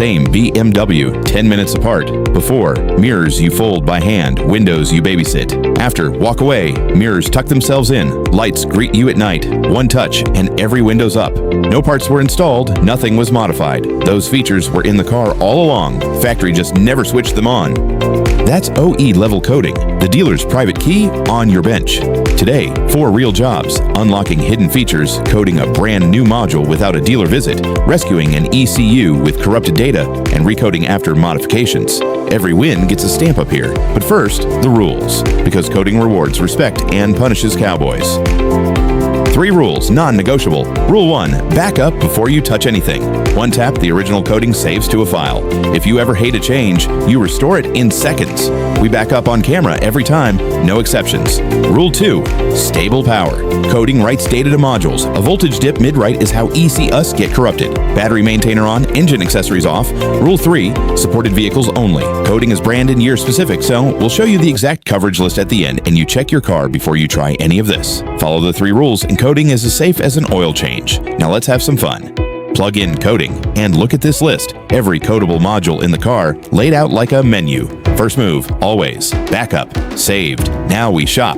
Same BMW, 10 minutes apart. Before, mirrors you fold by hand, windows you babysit. After, walk away, mirrors tuck themselves in, lights greet you at night. One touch, and every window's up. No parts were installed, nothing was modified. Those features were in the car all along. Factory just never switched them on. That's OE-level coding, the dealer's private key on your bench. Today, 4 real jobs: unlocking hidden features, coding a brand new module without a dealer visit, rescuing an ECU with corrupted data, and recoding after modifications. Every win gets a stamp up here. But first, the rules, because coding rewards respect and punishes cowboys. 3 rules, non-negotiable. Rule 1, back up before you touch anything. One tap, the original coding saves to a file. If you ever hate a change, you restore it in seconds. We back up on camera every time, no exceptions. Rule 2, stable power. Coding writes data to modules. A voltage dip mid-write is how ECUs get corrupted. Battery maintainer on, engine accessories off. Rule 3, supported vehicles only. Coding is brand and year specific, so we'll show you the exact coverage list at the end, and you check your car before you try any of this. Follow the 3 rules, and coding is as safe as an oil change. Now let's have some fun. Plug in coding, and look at this list. Every codable module in the car laid out like a menu. First move, always. Backup, saved. Now we shop.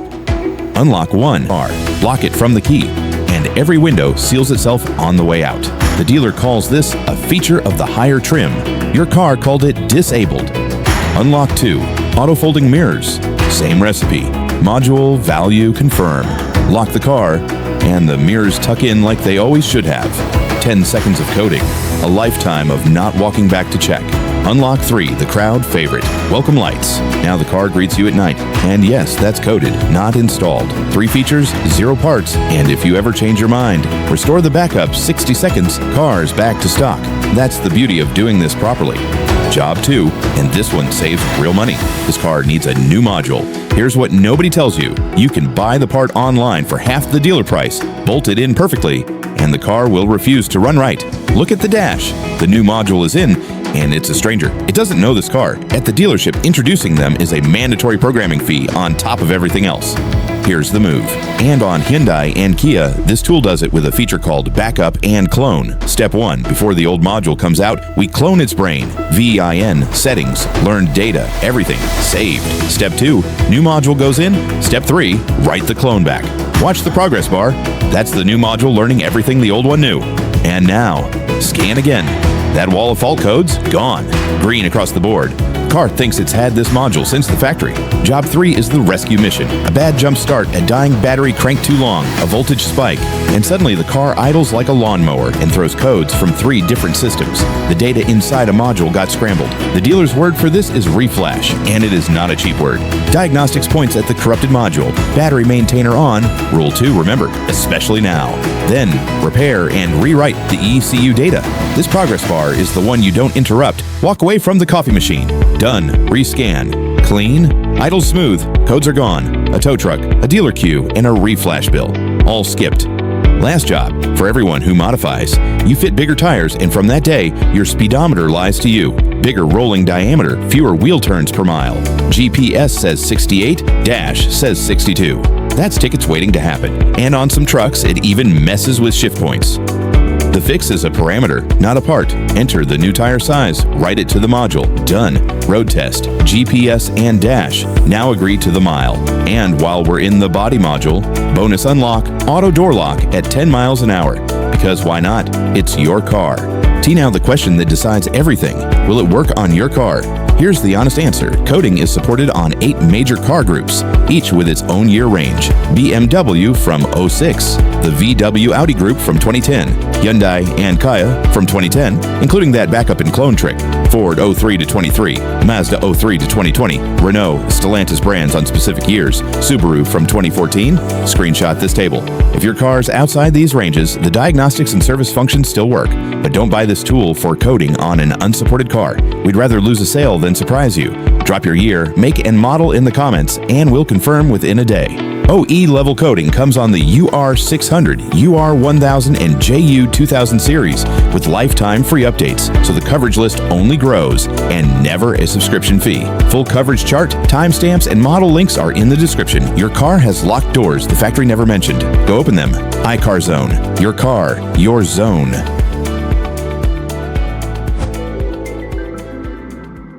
Unlock one car, lock it from the key, and every window seals itself on the way out. The dealer calls this a feature of the higher trim. Your car called it disabled. Unlock 2, auto-folding mirrors. Same recipe. Module, value, confirm. Lock the car, and the mirrors tuck in like they always should have. 10 seconds of coding, a lifetime of not walking back to check. Unlock 3, the crowd favorite. Welcome lights. Now the car greets you at night. And yes, that's coded, not installed. 3 features, 0 parts, and if you ever change your mind, restore the backup 60 seconds, car's back to stock. That's the beauty of doing this properly. Job 2, and this one saves real money. This car needs a new module. Here's what nobody tells you. You can buy the part online for half the dealer price, bolt it in perfectly, and the car will refuse to run right. Look at the dash. The new module is in, and it's a stranger. It doesn't know this car. At the dealership, introducing them is a mandatory programming fee on top of everything else. Here's the move. And on Hyundai and Kia, this tool does it with a feature called Backup and Clone. Step 1, before the old module comes out, we clone its brain. VIN, settings, learned data, everything, saved. Step 2, new module goes in. Step 3, write the clone back. Watch the progress bar. That's the new module learning everything the old one knew. And now, scan again. That wall of fault codes, gone. Green across the board. Car thinks it's had this module since the factory. Job 3 is the rescue mission. A bad jump start, a dying battery cranked too long, a voltage spike, and suddenly the car idles like a lawnmower and throws codes from 3 different systems. The data inside a module got scrambled. The dealer's word for this is reflash, and it is not a cheap word. Diagnostics points at the corrupted module. Battery maintainer on. Rule 2, remember, especially now. Then, repair and rewrite the ECU data. This progress bar is the one you don't interrupt. Walk away from the coffee machine. Done. Rescan. Clean. Idle smooth. Codes are gone. A tow truck, a dealer queue, and a reflash bill. All skipped. Last job, for everyone who modifies. You fit bigger tires, and from that day, your speedometer lies to you. Bigger rolling diameter, fewer wheel turns per mile. GPS says 68, dash says 62. That's tickets waiting to happen. And on some trucks, it even messes with shift points. The fix is a parameter, not a part. Enter the new tire size, write it to the module. Done. Road test, GPS and dash. Now agree to the mile. And while we're in the body module, bonus unlock, auto door lock at 10 miles an hour. Because why not? It's your car. Now the question that decides everything. Will it work on your car? Here's the honest answer. Coding is supported on 8 major car groups, each with its own year range. BMW from 06, the VW Audi group from 2010, Hyundai and Kia from 2010, including that backup and clone trick, Ford 03 to 23, Mazda 03 to 2020, Renault, Stellantis brands on specific years, Subaru from 2014. Screenshot this table. If your car's outside these ranges, the diagnostics and service functions still work, but don't buy this tool for coding on an unsupported car. We'd rather lose a sale than surprise you. Drop your year, make and model in the comments, and we'll confirm within a day. OE level coding comes on the UR600, UR1000, and JU2000 series with lifetime free updates, so the coverage list only grows and never a subscription fee. Full coverage chart, timestamps, and model links are in the description. Your car has locked doors the factory never mentioned. Go open them. iCARZONE. Your car, your zone.